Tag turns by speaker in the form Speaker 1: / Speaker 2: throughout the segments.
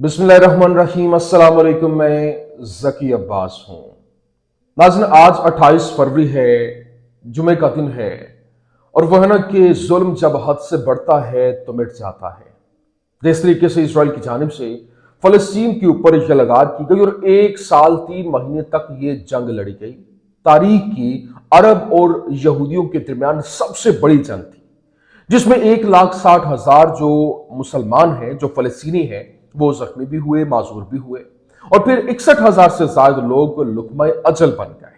Speaker 1: बिस्मिल्लाहिर्रहमानिर्रहीम। अस्सलाम वालेकुम। मैं ज़की अब्बास हूँ। नाज़रीन, आज 28 फरवरी है, जुमे का दिन है। और वह है ना कि जुल्म जब हद से बढ़ता है तो मिट जाता है। जिस तरीके से इसराइल की जानिब से फ़लस्तीन के ऊपर ये लगार की गई और 1 साल 3 महीने तक ये जंग लड़ी गई, तारीख की अरब और यहूदियों के दरमियान सबसे बड़ी जंग थी, जिसमें 1,60,000 जो मुसलमान हैं, जो फ़लस्तीनी हैं, वो जख्मी भी हुए, माजूर भी हुए। और फिर 61,000 से ज्यादा लोग लुकमा अजल बन गए।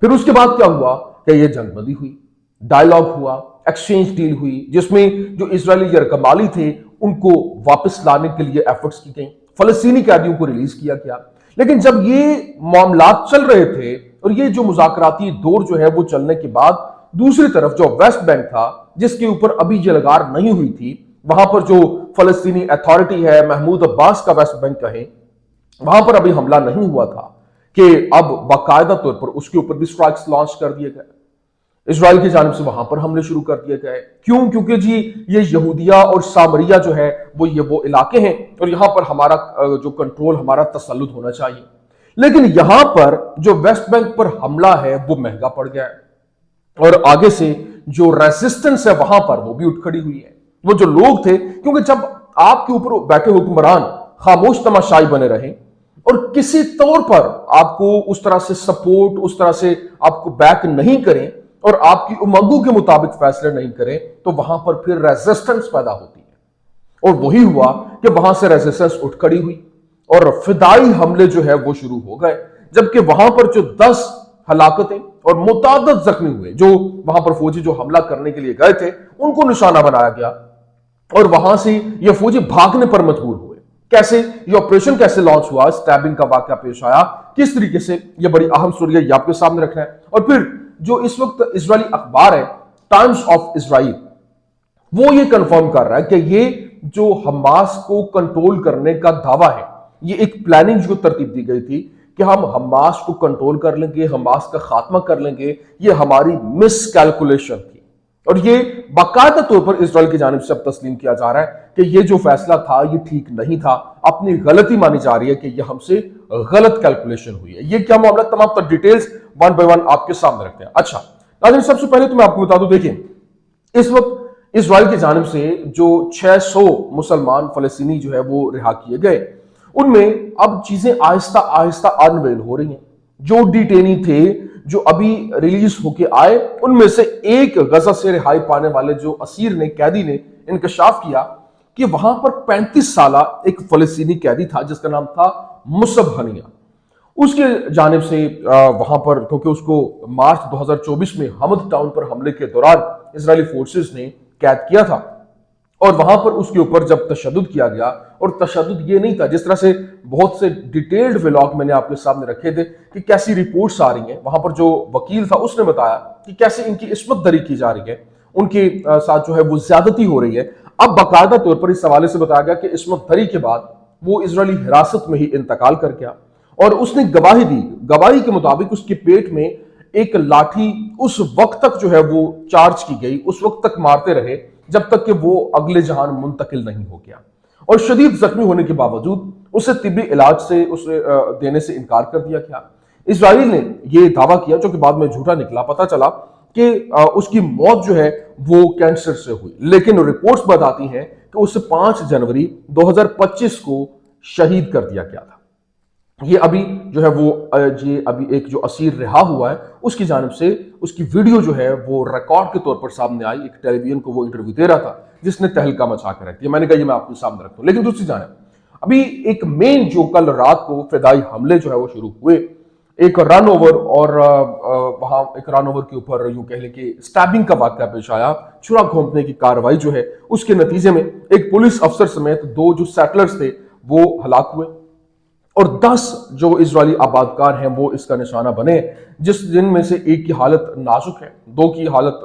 Speaker 1: फिर उसके बाद क्या हुआ कि ये जंगबंदी हुई, डायलॉग हुआ, एक्सचेंज डील हुई, जिसमें जो इजरायली यरगमाली थे उनको वापस लाने के लिए एफर्ट्स की गई, फलस्तीनी कैदियों को रिलीज किया गया। लेकिन जब ये मामलात चल रहे थे और ये जो मुज़ाकराती दौर जो है वो चलने के बाद, दूसरी तरफ जो वेस्ट बैंक था, जिसके ऊपर अभी ये लगार नहीं हुई थी, वहां पर जो फलस्तीनी अथॉरिटी है, महमूद अब्बास का वेस्ट बैंक कहें, वहां पर अभी हमला नहीं हुआ था कि अब बाकायदा तौर पर उसके ऊपर भी स्ट्राइक्स लॉन्च कर दिए गए। इसराइल की जानिब से वहां पर हमले शुरू कर दिए गए। क्यों? क्योंकि जी ये यहूदिया और सामरिया जो है वो इलाके हैं और यहां पर हमारा जो कंट्रोल, हमारा तसल्लुत होना चाहिए। लेकिन यहां पर जो वेस्ट बैंक पर हमला है वो महंगा पड़ गया है और आगे से जो रेजिस्टेंस है वहां पर वो भी उठ खड़ी हुई है। वो जो लोग थे, क्योंकि जब आपके ऊपर बैठे हुक्मरान खामोश तमाशाई बने रहे और किसी तौर पर आपको उस तरह से सपोर्ट, उस तरह से आपको बैक नहीं करें और आपकी उमंगों के मुताबिक फैसले नहीं करें, तो वहां पर फिर रेजिस्टेंस पैदा होती है। और वही हुआ कि वहां से रेजिस्टेंस उठ खड़ी हुई और फिदाई हमले जो है वो शुरू हो गए। जबकि वहां पर जो 10 हलाकतें और मुतादद जख्मी हुए, जो वहां पर फौजी जो हमला करने के लिए गए थे उनको निशाना बनाया गया और वहां से ये फौजी भागने पर मजबूर हुए। कैसे ये ऑपरेशन कैसे लॉन्च हुआ, स्टैबिंग का वाकया पेश आया, किस तरीके से, ये बड़ी अहम स्टोरी है, ये आपके सामने रखना है। और फिर जो इस वक्त इजरायली अखबार है, टाइम्स ऑफ इजराइल, वो ये कंफर्म कर रहा है कि ये जो हमास को कंट्रोल करने का दावा है, ये एक प्लानिंग जो तरतीब दी गई थी कि हम हमास को कंट्रोल कर लेंगे, हमास का खात्मा कर लेंगे, ये हमारी मिस कैलकुलेशन थी। और ये बाकायदा तौर पर इसराइल की जानिब से अब तस्लीम किया जा रहा है कि ये जो फैसला था ये ठीक नहीं था, अपनी गलती मानी जा रही है कि ये हमसे गलत कैलकुलेशन हुई है। ये क्या मामला, तमाम तर डिटेल्स वन बाय वन आपके सामने रखते हैं। अच्छा नाज़रीन, सबसे पहले तो मैं आपको बता दूं, देखिए इस वक्त इसराइल की जानिब से जो 600 मुसलमान फलस्तीनी जो है वो रिहा किए गए, उनमें अब चीजें आहिस्ता आहिस्ता अनवेल हो रही हैं। जो डिटेनी थे, जो अभी रिलीज होके आए, उनमें से एक गजा से रिहाई पाने वाले जो असीर ने, कैदी ने इंकशाफ किया कि वहां पर 35 साल एक फलस्तीनी कैदी था जिसका नाम था मुसब हनिया। उसके जानिब से वहां पर, क्योंकि उसको मार्च 2024 में हमद टाउन पर हमले के दौरान इजरायली फोर्सेस ने कैद किया था और वहां पर उसके ऊपर जब तशद्दुद किया गया, और तशद्दुद ये नहीं था जिस तरह से बहुत से डिटेल्ड व्लॉग मैंने आपके सामने रखे थे कि कैसी रिपोर्ट्स आ रही हैं। वहां पर जो वकील था उसने बताया कि कैसे इनकी इस्मत दरी की जा रही है, उनके साथ जो है वो ज्यादती हो रही है। अब बाकायदा तौर पर इस हवाले से बताया गया कि इस्मत दरी के बाद वो इजरायली हिरासत में ही इंतकाल कर गया और उसने गवाही दी। गवाही के मुताबिक उसके पेट में एक लाठी उस वक्त तक जो है वो चार्ज की गई, उस वक्त तक मारते रहे जब तक कि वो अगले जहान मुंतकिल नहीं हो गया। और शदीद जख्मी होने के बावजूद उसे तिब्बी इलाज से उसे देने से इनकार कर दिया गया। इसराइल ने यह दावा किया, जो कि बाद में झूठा निकला। पता चला कि उसकी मौत जो है वो कैंसर से हुई, लेकिन रिपोर्ट्स बताती हैं कि उसे 5 जनवरी 2025 को शहीद कर दिया गया था। ये अभी जो है वो ये अभी एक जो असीर रिहा हुआ है उसकी जानिब से उसकी वीडियो जो है वो रिकॉर्ड के तौर पर सामने आई। एक टेलीविजन को वो इंटरव्यू दे रहा था जिसने तहलका मचा कर रख दिया। मैंने कहा ये मैं आपके सामने रखता हूं। लेकिन दूसरी जानिब अभी एक मेन जो कल रात को फिदाई हमले जो है वो शुरू हुए, एक रन ओवर और वहां एक रन ओवर के ऊपर यूं कह लें कि स्टैबिंग का वाकया पेश आया, छुरा घोंपने की कार्रवाई जो है उसके नतीजे में एक पुलिस अफसर समेत 2 जो सेटलर्स थे वो हलाक हुए और 10 जो इजरायली आबादकार हैं वो इसका निशाना बने, जिनमें से एक की हालत नाजुक है, 2 की हालत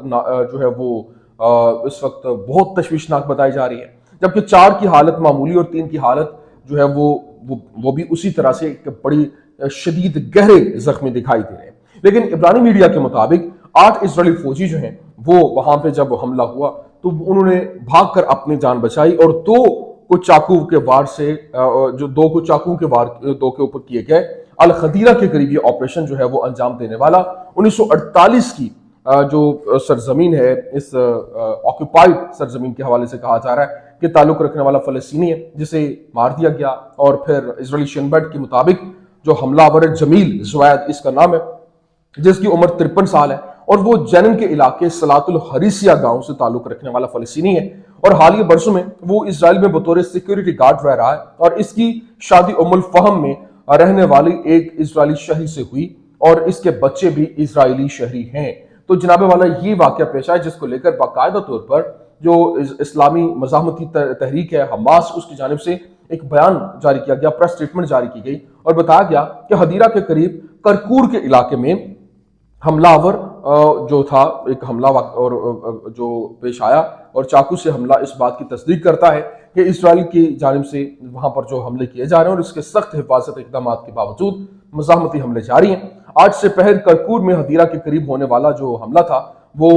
Speaker 1: जो है वो इस वक्त बहुत तशवीशनाक बताई जा रही है, जबकि 4 की हालत मामूली और 3 की हालत जो है वो भी उसी तरह से एक बड़ी शदीद गहरे जख्मी दिखाई दे रहे हैं। लेकिन इब्रानी मीडिया के मुताबिक 8 इजरायली फौजी जो हैं वो वहां पे जब हमला हुआ तो उन्होंने भागकर अपनी जान बचाई और 2 को चाकू के वार से जो 2 को चाकू के वार 2 के ऊपर किए गए। अल खदीरा के करीब ये ऑपरेशन जो है वो अंजाम देने वाला 1948 की जो सरजमीन है, इस ऑक्यूपाइड सरजमीन के हवाले से कहा जा रहा है कि ताल्लुक रखने वाला फलस्तीनी है, जिसे मार दिया गया। और फिर इजरायली शिनबेट के मुताबिक जो हमलावर जमील ज़ुवैद इसका नाम है, जिसकी उम्र 53 साल है, और वो जेनिन के इलाके सलातुल हरीसिया गांव से ताल्लुक रखने वाला फलस्तीनी है। और हालिया बरसों में वो इसराइल में बतौर सिक्योरिटी गार्ड रह रहा है, और इसकी शादी उम्मुल फहम में रहने वाली एक इजरायली शहरी से हुई, और इसके बच्चे भी इजरायली शहरी हैं। तो जनाबे वाला ये वाकया पेश आया, जिसको लेकर बाकायदा तौर पर जो इस्लामी मज़ाहमती तहरीक है हमास, उसकी जानिब से एक बयान जारी किया गया, प्रेस स्टेटमेंट जारी की गई, और बताया गया कि हदीरा के करीब करकूर के इलाके में हमलावर जो था, एक हमला और जो पेश आया, और चाकू से हमला इस बात की तस्दीक करता है कि इसराइल की जानिब से वहां पर जो हमले किए जा रहे हैं और इसके सख्त हिफाजत इकदाम के बावजूद मज़ाहमती हमले जारी हैं। आज से पहर करकूर में हदीरा के करीब होने वाला जो हमला था वो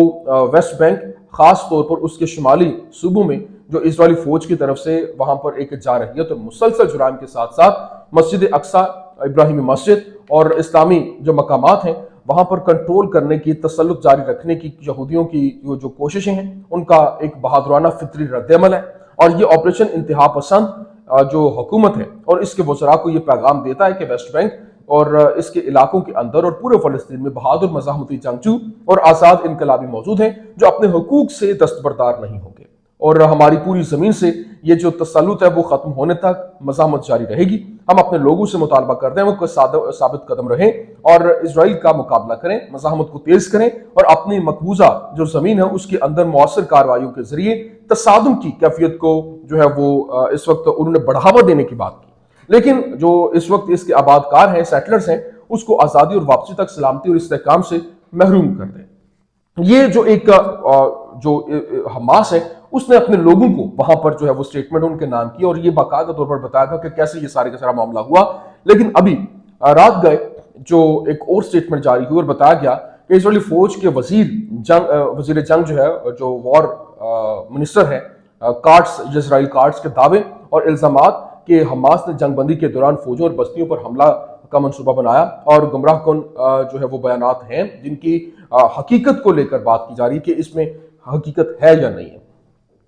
Speaker 1: वेस्ट बैंक, खास तौर पर उसके शुमाली सूबों में जो इजरायली फौज की तरफ से वहां पर एक जारहियत और मुसलसल जुराइम के साथ साथ मस्जिद अक्सा, इब्राहिमी मस्जिद और इस्लामी जो मकामात हैं वहां पर कंट्रोल करने की, तसल्लुत जारी रखने की यहूदियों की जो कोशिशें हैं, उनका एक बहादुराना फितरी रद्दअमल है। और ये ऑपरेशन इंतहा पसंद जो हुकूमत है और इसके वज़रा को ये पैगाम देता है कि वेस्ट बैंक और इसके इलाकों के अंदर और पूरे फलस्तीन में बहादुर मज़ाहमती जंगजू और आज़ाद इनकलाबी मौजूद हैं जो अपने हुकूक से दस्तबरदार नहीं होंगे, और हमारी पूरी ज़मीन से ये जो तसल्लुत है वो ख़त्म होने तक मज़ाहमत जारी रहेगी। हम अपने लोगों से मुतालबा करते हैं वो साबित कदम रहें और इसराइल का मुकाबला करें, मज़ाहमत को तेज करें, और अपनी मकबूजा जो ज़मीन है उसके अंदर मौसर कार्रवाइयों के जरिए तसादुम की कैफियत को जो है वो इस वक्त उन्होंने बढ़ावा देने की बात की। लेकिन जो इस वक्त इसके आबादकार हैं, सेटलर्स हैं, उसको आज़ादी और वापसी तक सलामती और इस्तेहकाम से महरूम कर दें। ये जो एक जो हमास है उसने अपने लोगों को वहां पर जो है वो स्टेटमेंट उनके नाम की, और ये बाकायदा तौर पर बताया गया कि कैसे ये सारे का सारा मामला हुआ। लेकिन अभी रात गए जो एक और स्टेटमेंट जारी हुई और बताया गया कि इजरायली फौज के वजीर जंग जो है, जो वॉर मिनिस्टर है, कार्ड्स, इजराइल कार्ड्स के दावे और इल्जामात कि हमास ने जंगबंदी के दौरान फौजों और बस्तियों पर हमला का मंसूबा बनाया, और गुमराह कौन जो है वो बयानात हैं जिनकी हकीकत को लेकर बात की जा रही है कि इसमें हकीकत है या नहीं है।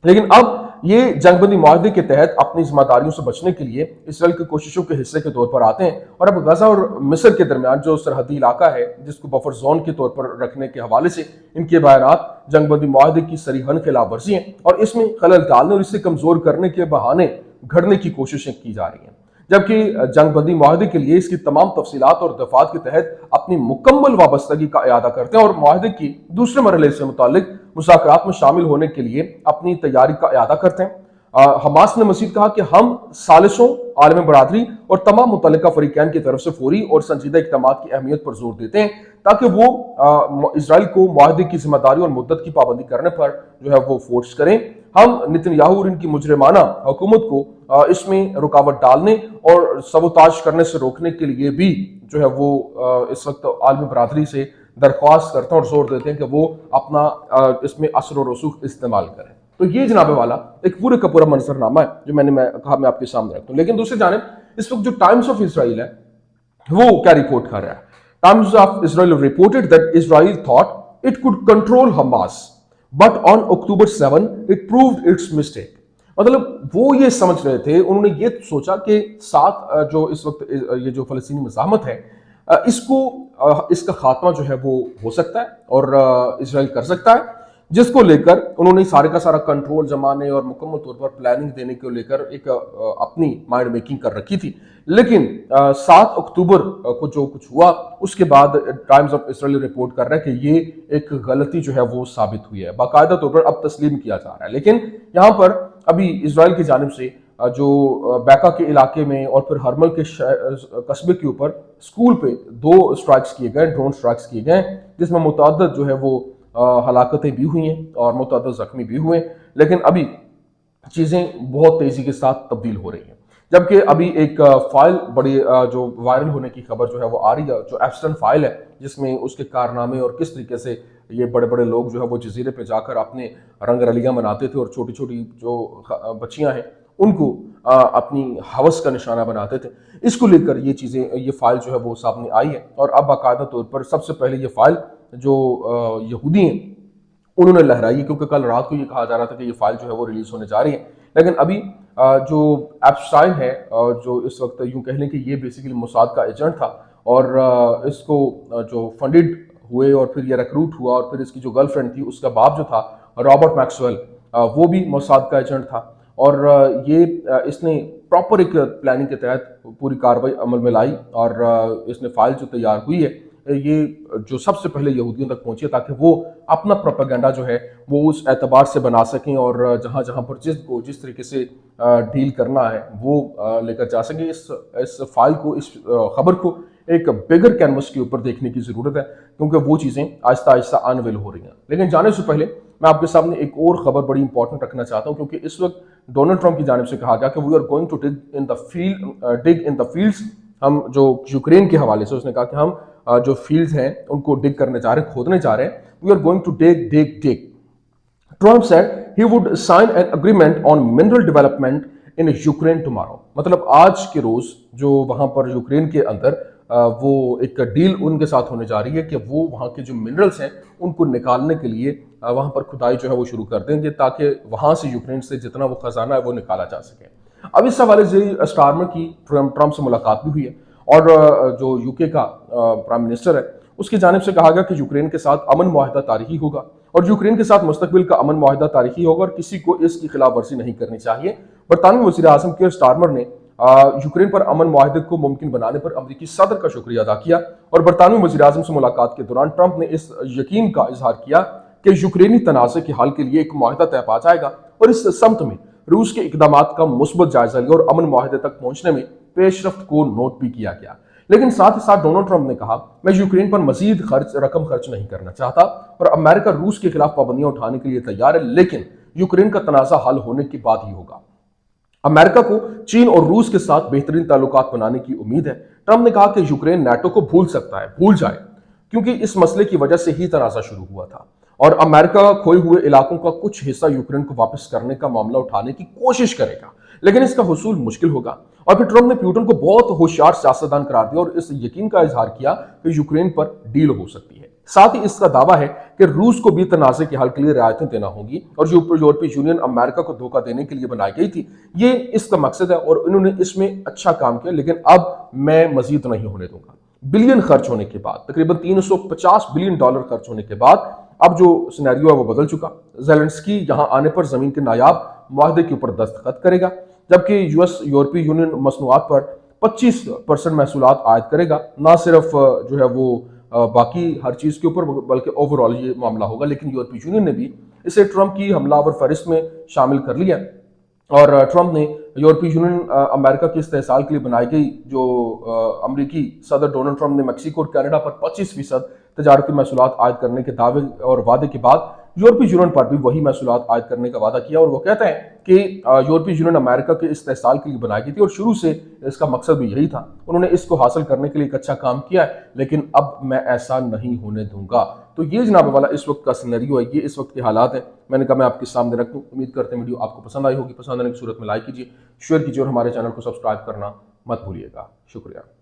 Speaker 1: लेकिन अब ये जंगबंदी मुआहदे के तहत अपनी जिम्मेदारियों से बचने के लिए इसराइल की कोशिशों के हिस्से के तौर पर आते हैं, और अब गजा और मिस्र के दरमियान जो सरहदी इलाका है जिसको बफर जोन के तौर पर रखने के हवाले से इनके बयानात जंगबंदी मुआहदे की सरीहन खिलाफ वर्जी हैं, और इसमें खलल डालने और इसे कमजोर करने के बहाने घड़ने की कोशिशें की जा रही हैं। जबकि जंगबंदी मुआहदे के लिए इसकी तमाम तफसीलात और दफात के तहत अपनी मुकम्मल वाबस्तगी का इयादा करते हैं और मुआहदे की दूसरे मरहले से मुतालिक मुज़ाकरात में शामिल होने के लिए अपनी तैयारी का इयादा करते हैं। हमास ने मज़ीद कहा कि हम सालिसों, आलम बरादरी और तमाम मुतल्लिका फरीकैन की तरफ से फौरी और संजीदा इक़दामात की अहमियत पर जोर देते हैं ताकि वो इसराइल को मुआहदे की जिम्मेदारी और मुद्दत की पाबंदी करने पर जो है वो फोर्स करें। हम नेतन्याहू और इनकी मुजरिमाना हुकूमत को इसमें रुकावट डालने और सबोताज करने से रोकने के लिए भी जो है वो इस वक्त आलमी बरादरी से दरख्वास्त करते हैं और जोर देते हैं कि वो अपना इसमें असर और रसूख इस्तेमाल करें। तो ये जनाबे वाला एक पूरे का पूरा मंजरनामा है जो मैं आपके सामने रखता हूँ। लेकिन दूसरी जानिब इस वक्त जो टाइम्स ऑफ इसराइल है वो क्या रिपोर्ट कर रहा है? Times of Israel reported that Israel thought it could control Hamas but on October 7 it proved it's mistake. मतलब वो ये समझ रहे थे, उन्होंने ये सोचा कि साथ जो इस वक्त ये जो फलस्तीनी मज़ाहमत है इसका खात्मा जो है वो हो सकता है और इसराइल कर सकता है, जिसको लेकर उन्होंने सारे का सारा कंट्रोल जमाने और मुकम्मल तौर पर प्लानिंग देने को लेकर एक अपनी माइंड मेकिंग कर रखी थी। लेकिन 7 अक्टूबर को जो कुछ हुआ उसके बाद टाइम्स ऑफ इसराइल रिपोर्ट कर रहा है कि ये एक गलती जो है वो साबित हुई है, बाकायदा तौर पर अब तस्लीम किया जा रहा है। लेकिन यहाँ पर अभी इसराइल की जानिब से जो बैका के इलाके में और फिर हरमल के कस्बे के ऊपर स्कूल पे 2 स्ट्राइक्स किए गए, ड्रोन स्ट्राइक्स किए गए, जिसमें मुतअद्दिद जो है वो हलाकतें भी हुई हैं और मुतअद्दिद जख्मी भी हुए। लेकिन अभी चीज़ें बहुत तेज़ी के साथ तब्दील हो रही हैं, जबकि अभी एक फाइल बड़ी जो वायरल होने की खबर जो है वो आ रही है, जो एप्स्टन फाइल है, जिसमें उसके कारनामे और किस तरीके से ये बड़े बड़े लोग जो है वो जजीरे पे जाकर अपने रंग रलियां मनाते थे और छोटी छोटी जो बच्चियां हैं ان کو اپنی ہوس کا نشانہ بناتے تھے. اس کو لے کر یہ چیزیں، یہ فائل جو ہے وہ سامنے آئی ہے، اور اب باقاعدہ طور پر سب سے پہلے یہ فائل جو یہودی ہیں انہوں نے لہرائی ہے، کیونکہ کل رات کو یہ کہا جا رہا تھا کہ یہ فائل جو ہے وہ ریلیز ہونے جا رہی ہے. لیکن ابھی جو ایپسٹائن ہے، جو اس وقت یوں کہہ لیں کہ یہ بیسیکلی موساد کا ایجنٹ تھا، اور اس کو جو فنڈڈ ہوئے اور پھر یہ ریکروٹ ہوا، اور پھر اس کی جو گرل فرینڈ تھی اس کا باپ جو تھا رابرٹ میکسویل، وہ بھی موساد کا ایجنٹ تھا. اور یہ اس نے پراپر ایک پلاننگ کے تحت پوری کارروائی عمل میں لائی، اور اس نے فائل جو تیار ہوئی ہے یہ جو سب سے پہلے یہودیوں تک پہنچی ہے، تاکہ وہ اپنا پروپیگنڈا جو ہے وہ اس اعتبار سے بنا سکیں، اور جہاں جہاں پر جس طریقے سے ڈیل کرنا ہے وہ لے کر جا سکیں. اس فائل کو، اس خبر کو ایک بگر کینوس کے اوپر دیکھنے کی ضرورت ہے، کیونکہ وہ چیزیں آہستہ آہستہ انویل ہو رہی ہیں. لیکن جانے سے پہلے میں آپ کے سامنے ایک اور خبر بڑی امپورٹنٹ رکھنا چاہتا ہوں، کیونکہ اس وقت ڈونلڈ ٹرمپ کی جانب سے کہا گیا کہ we are going to dig in the fields. ہم جو یوکرین کے حوالے سے اس نے کہا کہ ہم جو فیلڈز ہیں ان کو ڈگ کرنے جا رہے ہیں، کھودنے جا رہے ہیں. We are going to dig. Trump said he would sign an agreement on mineral development in Ukraine tomorrow. مطلب آج کے روز جو وہاں پر یوکرین کے اندر وہ ایک ڈیل ان کے ساتھ ہونے جا رہی ہے کہ وہ وہاں کے جو منرلز ہیں ان کو نکالنے کے لیے وہاں پر کھدائی جو ہے وہ شروع کر دیں گے، تاکہ وہاں سے یوکرین سے جتنا وہ خزانہ ہے وہ نکالا جا سکے. اب اس حوالے سے اسٹارمر کی ٹرمپ سے ملاقات بھی ہوئی ہے، اور جو یو کے کا پرائم منسٹر ہے اس کی جانب سے کہا گیا کہ یوکرین کے ساتھ امن معاہدہ تاریخی ہوگا، اور یوکرین کے ساتھ مستقبل کا امن معاہدہ تاریخی ہوگا، اور کسی کو اس کی خلاف ورزی نہیں کرنی چاہیے. برطانوی وزیر اعظم کیئر سٹارمر نے یوکرین پر امن معاہدے کو ممکن بنانے پر امریکی صدر کا شکریہ ادا کیا، اور برطانوی وزیر اعظم سے ملاقات کے دوران ٹرمپ نے اس یقین کا اظہار کیا کہ یوکرینی تنازع کے حل کے لیے ایک معاہدہ طے پا جائے گا، اور اس سمت میں روس کے اقدامات کا مثبت جائزہ لیا اور امن معاہدے تک پہنچنے میں پیش رفت کو نوٹ بھی کیا گیا. لیکن ساتھ ہی ساتھ ڈونلڈ ٹرمپ نے کہا میں یوکرین پر مزید رقم خرچ نہیں کرنا چاہتا، اور امریکہ روس کے خلاف پابندیاں اٹھانے کے لیے تیار ہے، لیکن یوکرین کا تنازع حل ہونے کے بعد ہی ہوگا. امریکہ کو چین اور روس کے ساتھ بہترین تعلقات بنانے کی امید ہے. ٹرمپ نے کہا کہ یوکرین نیٹو کو بھول سکتا ہے، بھول جائے، کیونکہ اس مسئلے کی وجہ سے ہی تنازع شروع ہوا تھا، اور امریکہ کھوئے ہوئے علاقوں کا کچھ حصہ یوکرین کو واپس کرنے کا معاملہ اٹھانے کی کوشش کرے گا، لیکن اس کا حصول مشکل ہوگا. اور پھر ٹرمپ نے پیوٹن کو بہت ہوشیار سیاستدان قرار دیا اور اس یقین کا اظہار کیا کہ یوکرین پر ڈیل ہو سکتی ہے. ساتھ ہی اس کا دعویٰ ہے کہ روس کو بھی تنازع کے حل کے لیے رعایتیں دینا ہوں گی، اور جو یورپی یونین امریکہ کو دھوکہ دینے کے لیے بنائی گئی تھی یہ اس کا مقصد ہے، اور انہوں نے اس میں اچھا کام کیا، لیکن اب میں مزید نہیں ہونے دوں گا. بلین خرچ ہونے کے بعد، تقریباً $350 بلین خرچ ہونے کے بعد اب جو سینیریو ہے وہ بدل چکا. زیلنسکی یہاں آنے پر زمین کے نایاب معاہدے کے اوپر دستخط کرے گا، جبکہ یورپی یونین مصنوعات پر 25% محصولات عائد کرے گا. نہ صرف جو ہے وہ باقی ہر چیز کے اوپر بلکہ اوور آل یہ معاملہ ہوگا. لیکن یورپی یونین نے بھی اسے ٹرمپ کی حملہ آور فہرست میں شامل کر لیا، اور ٹرمپ نے یورپی یونین امریکہ کے استحصال کے لیے بنائی گئی جو امریکی صدر ڈونلڈ ٹرمپ نے میکسیکو اور کینیڈا پر 25% تجارتی محصولات عائد کرنے کے دعوے اور وعدے کے بعد یورپی یونین پر بھی وہی محصولات عائد کرنے کا وعدہ کیا. اور وہ کہتے ہیں کہ یورپی یونین امریکہ کے استحصال کے لیے بنائی گئی تھی، اور شروع سے اس کا مقصد بھی یہی تھا. انہوں نے اس کو حاصل کرنے کے لیے ایک اچھا کام کیا ہے، لیکن اب میں ایسا نہیں ہونے دوں گا. تو یہ جناب والا اس وقت کا سینیریو ہے، یہ اس وقت کے حالات ہیں. میں نے کہا میں آپ کے سامنے رکھ دوں. امید کرتے ہیں ویڈیو آپ کو پسند آئی ہوگی. پسند آنے کی صورت میں لائک کیجیے، شیئر کیجیے، اور ہمارے چینل کو سبسکرائب کرنا مت بھولیے گا. شکریہ.